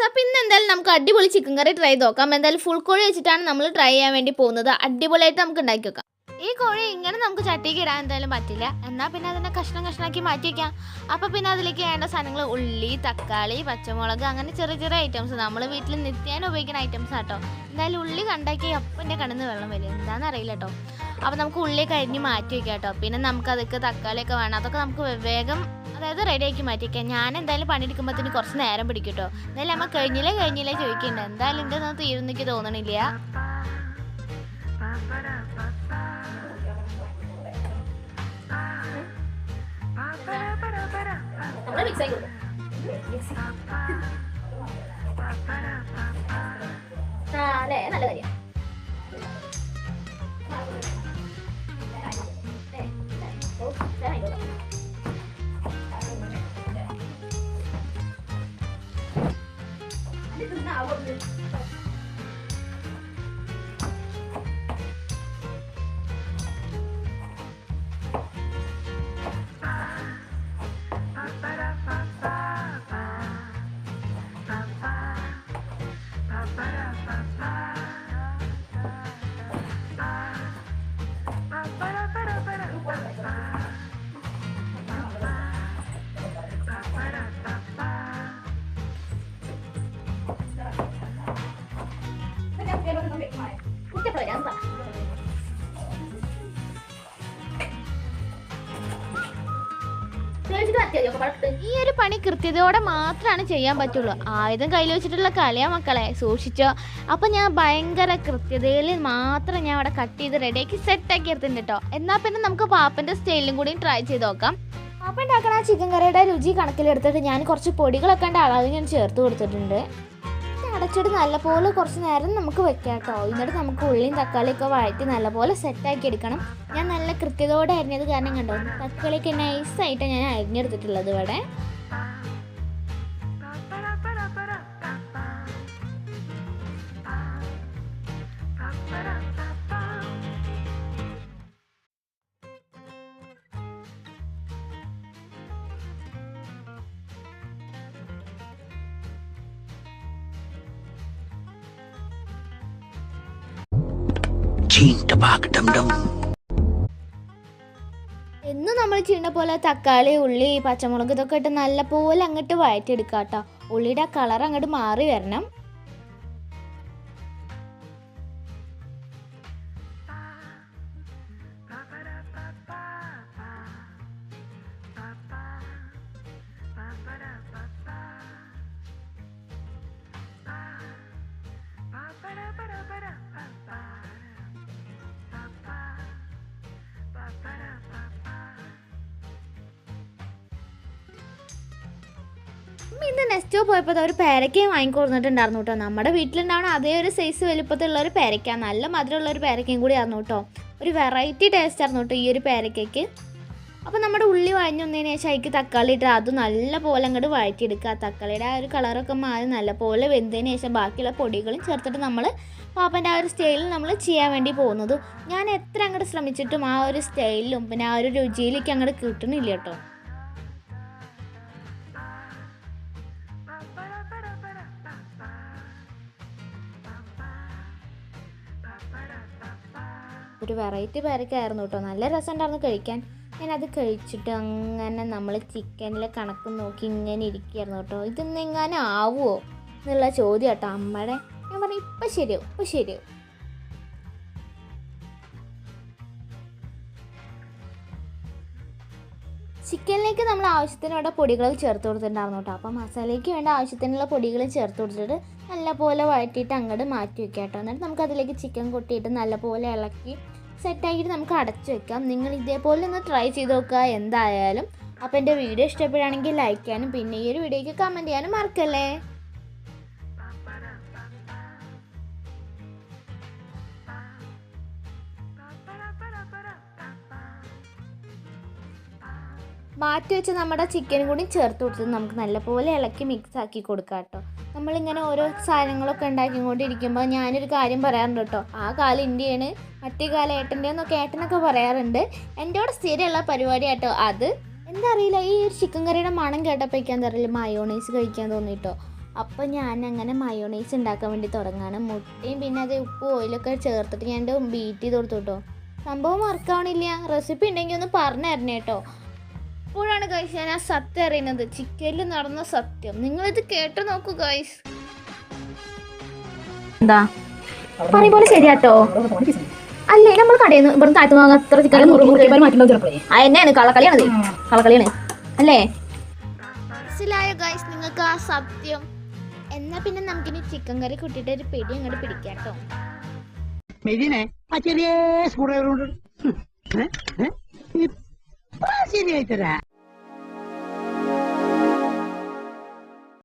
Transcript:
അപ്പോൾ ഇന്ന് എന്തായാലും നമുക്ക് അടിപൊളി ചിക്കൻ കറി ട്രൈ ചെയ്ത് നോക്കാം. എന്തായാലും ഫുൾ കോഴി വെച്ചിട്ടാണ് നമ്മൾ ട്രൈ ചെയ്യാൻ വേണ്ടി പോകുന്നത്. അടിപൊളിയായിട്ട് നമുക്ക് ഉണ്ടാക്കി വെക്കാം. ഈ കോഴി ഇങ്ങനെ നമുക്ക് ചട്ടിക്ക് ഇടാൻ എന്തായാലും പറ്റില്ല. എന്നാൽ പിന്നെ അതിനെ കഷ്ണമാക്കി മാറ്റി വയ്ക്കാം. അപ്പോൾ പിന്നെ അതിലേക്ക് വേണ്ട സാധനങ്ങൾ ഉള്ളി, തക്കാളി, പച്ചമുളക്, അങ്ങനെ ചെറിയ ചെറിയ ഐറ്റംസ് നമ്മൾ വീട്ടിൽ നിത്യേന ഉപയോഗിക്കുന്ന ഐറ്റംസ് ആട്ടോ. എന്തായാലും ഉള്ളി കണ്ടാക്കി അപ്പം എൻ്റെ കണ്ണിൽ നിന്ന് വെള്ളം വരും, എന്താണെന്ന് അറിയില്ല കേട്ടോ. അപ്പോൾ നമുക്ക് ഉള്ളിയൊക്കെ അരിഞ്ഞ് മാറ്റി വയ്ക്കാം കേട്ടോ. പിന്നെ നമുക്ക് അതൊക്കെ തക്കാളിയൊക്കെ വേണം, അതൊക്കെ നമുക്ക് വേഗം അതായത് റെഡിയാക്കി മാറ്റി വയ്ക്കാം. ഞാൻ എന്തായാലും പണിയെടുക്കുമ്പോഴത്തേന് കുറച്ച് നേരം പിടിക്കും കേട്ടോ. എന്തായാലും അമ്മ കഴിഞ്ഞില്ലേ ചോദിക്കുന്നുണ്ട്. എന്തായാലും എൻ്റെ ഒന്നും തീരുന്നെനിക്ക് തോന്നണില്ല. നല്ല കാര്യം. ഈ ഒരു പണി കൃത്യതയോടെ മാത്രമാണ് ചെയ്യാൻ പറ്റുള്ളൂ. ആയുധം കയ്യിൽ വെച്ചിട്ടുള്ള കളിയാ മക്കളെ, സൂക്ഷിച്ചോ. അപ്പം ഞാൻ ഭയങ്കര കൃത്യതയിൽ മാത്രം ഞാൻ അവിടെ കട്ട് ചെയ്ത് റെഡിയാക്കി സെറ്റാക്കി എടുത്തിട്ടുണ്ട് കേട്ടോ. എന്നാൽ പിന്നെ നമുക്ക് പാപ്പൻ്റെ സ്റ്റൈലിലും കൂടി ട്രൈ ചെയ്ത് നോക്കാം. പാപ്പ ഉണ്ടാക്കണ ആ ചിക്കൻ കറിയുടെ രുചി കണക്കിലെടുത്തിട്ട് ഞാൻ കുറച്ച് പൊടികളൊക്കെ അളവ് ഞാൻ ചേർത്ത് കൊടുത്തിട്ടുണ്ട്. അടച്ചിട്ട് നല്ലപോലെ കുറച്ച് നേരം നമുക്ക് വെക്കാം കേട്ടോ. എന്നിട്ട് നമുക്ക് ഉള്ളിയും തക്കാളിയൊക്കെ വഴറ്റി നല്ലപോലെ സെറ്റാക്കി എടുക്കണം. ഞാൻ നല്ല കൃത്യതയോടെ അരിഞ്ഞത് കാരണം കണ്ടോ, തക്കാളിയൊക്കെ നൈസായിട്ടാണ് ഞാൻ അരിഞ്ഞെടുത്തിട്ടുള്ളത് ഇവിടെ. എന്നും നമ്മൾ ചെയ്യുന്ന പോലെ തക്കാളി, ഉള്ളി, പച്ചമുളക് ഇതൊക്കെ ഇട്ട് നല്ലപോലെ അങ്ങോട്ട് വഴറ്റിയെടുക്കാം കേട്ടോ. ഉള്ളിയുടെ കളർ അങ്ങോട്ട് മാറി വരണം. ഇന്ന് നെക്സ്റ്റ് പോയപ്പോൾ ഒരു പേരക്കയും വാങ്ങിക്കൊടുത്തിട്ടുണ്ടായിരുന്നു കേട്ടോ. നമ്മുടെ വീട്ടിലുണ്ടാവണം അതേ ഒരു സൈസ് വലുപ്പത്തിലുള്ള ഒരു പേരക്ക, നല്ല മധുരമുള്ള ഒരു പേരക്കയും കൂടി ആയിരുന്നു കേട്ടോ. ഒരു വെറൈറ്റി ടേസ്റ്റ് ആയിരുന്നു കേട്ടോ ഈ ഒരു പേരക്കയ്ക്ക്. അപ്പോൾ നമ്മുടെ ഉള്ളി വഴഞ്ഞൊന്നതിന് ശേഷം അതിലേക്ക് തക്കാളി ഇട്ട് അത് നല്ല പോലെ അങ്ങോട്ട് വഴറ്റിയെടുക്കുക. തക്കാളിയുടെ ആ ഒരു കളറൊക്കെ മാറി നല്ലപോലെ വെന്തതിന് ശേഷം ബാക്കിയുള്ള പൊടികളും ചേർത്തിട്ട് നമ്മൾ പാപ്പൻ്റെ ആ ഒരു സ്റ്റൈലിൽ നമ്മൾ ചെയ്യാൻ വേണ്ടി പോകുന്നത്. ഞാൻ എത്ര അങ്ങോട്ട് ശ്രമിച്ചിട്ടും ആ ഒരു സ്റ്റൈലിലും പിന്നെ ആ ഒരു രുചിയിലേക്ക് അങ്ങോട്ട് കിട്ടണില്ല കേട്ടോ. ഒരു വെറൈറ്റി പേരക്കായിരുന്നു കേട്ടോ, നല്ല രസമുണ്ടായിരുന്നു കഴിക്കാൻ. ഞാനത് കഴിച്ചിട്ട് അങ്ങനെ നമ്മൾ ചിക്കനിലെ കണക്ക് നോക്കി ഇങ്ങനെ ഇരിക്കുകയായിരുന്നു കേട്ടോ. ഇതൊന്നെങ്ങാനും ആവുമോ എന്നുള്ള ചോദ്യം കേട്ടോ അമ്മയുടെ. ഞാൻ പറഞ്ഞു ഇപ്പം ശരിയാവും. ചിക്കനിലേക്ക് നമ്മൾ ആവശ്യത്തിന് വേണ്ട പൊടികൾ ചേർത്ത് കൊടുത്തിട്ടുണ്ടായിരുന്നു കേട്ടോ. അപ്പോൾ മസാലയ്ക്ക് വേണ്ട ആവശ്യത്തിനുള്ള പൊടികൾ ചേർത്ത് കൊടുത്തിട്ട് നല്ലപോലെ വഴറ്റിയിട്ട് അങ്ങോട്ട് മാറ്റി വയ്ക്കാം കേട്ടോ. എന്നിട്ട് നമുക്ക് അതിലേക്ക് ചിക്കൻ കൊട്ടിയിട്ട് നല്ലപോലെ ഇളക്കി സെറ്റാക്കിയിട്ട് നമുക്ക് അടച്ചു വെക്കാം. നിങ്ങൾ ഇതേപോലെ ഒന്ന് ട്രൈ ചെയ്ത് നോക്കുക എന്തായാലും. അപ്പോൾ എൻ്റെ വീഡിയോ ഇഷ്ടപ്പെടുകയാണെങ്കിൽ ലൈക്ക് ചെയ്യാനും പിന്നെ ഈ ഒരു വീഡിയോയ്ക്ക് കമൻറ്റ് ചെയ്യാനും മറക്കല്ലേ. മാറ്റി വെച്ച് നമ്മുടെ ചിക്കനും കൂടി ചേർത്ത് കൊടുത്തിട്ട് നമുക്ക് നല്ലപോലെ ഇളക്കി മിക്സ് ആക്കി കൊടുക്കാം കേട്ടോ. നമ്മളിങ്ങനെ ഓരോ സാധനങ്ങളൊക്കെ ഉണ്ടാക്കിക്കൊണ്ടിരിക്കുമ്പോൾ ഞാനൊരു കാര്യം പറയാറുണ്ട് കേട്ടോ. ആ കാലം ഇന്ത്യയാണ്, മറ്റേ കാലം ഏട്ടൻ്റെ എന്നൊക്കെ ഏട്ടനൊക്കെ പറയാറുണ്ട്. എൻ്റെ കൂടെ സ്ഥിരമുള്ള പരിപാടി കേട്ടോ അത്. എന്താ അറിയില്ല, ഈ ഒരു ചിക്കൻ കറിയുടെ മണം കേട്ടപ്പോഴേക്കാൻ അറിയില്ല മയോണൈസ് കഴിക്കാൻ തോന്നിട്ടോ. അപ്പം ഞാൻ അങ്ങനെ മയോണൈസ് ഉണ്ടാക്കാൻ വേണ്ടി തുടങ്ങാണ്. മുട്ടയും പിന്നെ അത് ഉപ്പ് ഓയിലൊക്കെ ചേർത്തിട്ട് ഞാൻ ബീറ്റ് ചെയ്ത് കൊടുത്തു കേട്ടോ. സംഭവം വർക്കാവണില്ല. റെസിപ്പി ഉണ്ടെങ്കിൽ ഒന്ന് പറഞ്ഞു തരണേ കേട്ടോ. ഇപ്പോഴാണ് ഗൈസ് ഞാൻ ആ സത്യം അറിയുന്നത്, ചിക്കനിൽ നടന്ന സത്യം. നിങ്ങളിത് കേട്ട് നോക്കൂ ഗൈസ്. എന്താ പറയും പോലെ ശരിയാട്ടോ. അല്ലേ നമ്മൾ കടയിൽ നിന്ന് ഇവിടെ താഴ്ത്തു വാങ്ങാൻ അത്ര ചിക്കൻ തന്നെയാണ്. കളക്കളിയാണത്, കളക്കളിയാണ് അല്ലേ? മനസ്സിലായോ ഗൈസ് നിങ്ങൾക്ക് ആ സത്യം? എന്നാ പിന്നെ നമുക്കിനി ചിക്കൻ കറി കൂട്ടിയിട്ട് ഒരു പിടി അങ്ങോട്ട് പിടിക്കാം കേട്ടോ. ചെറിയ ശരിയായി തരാ.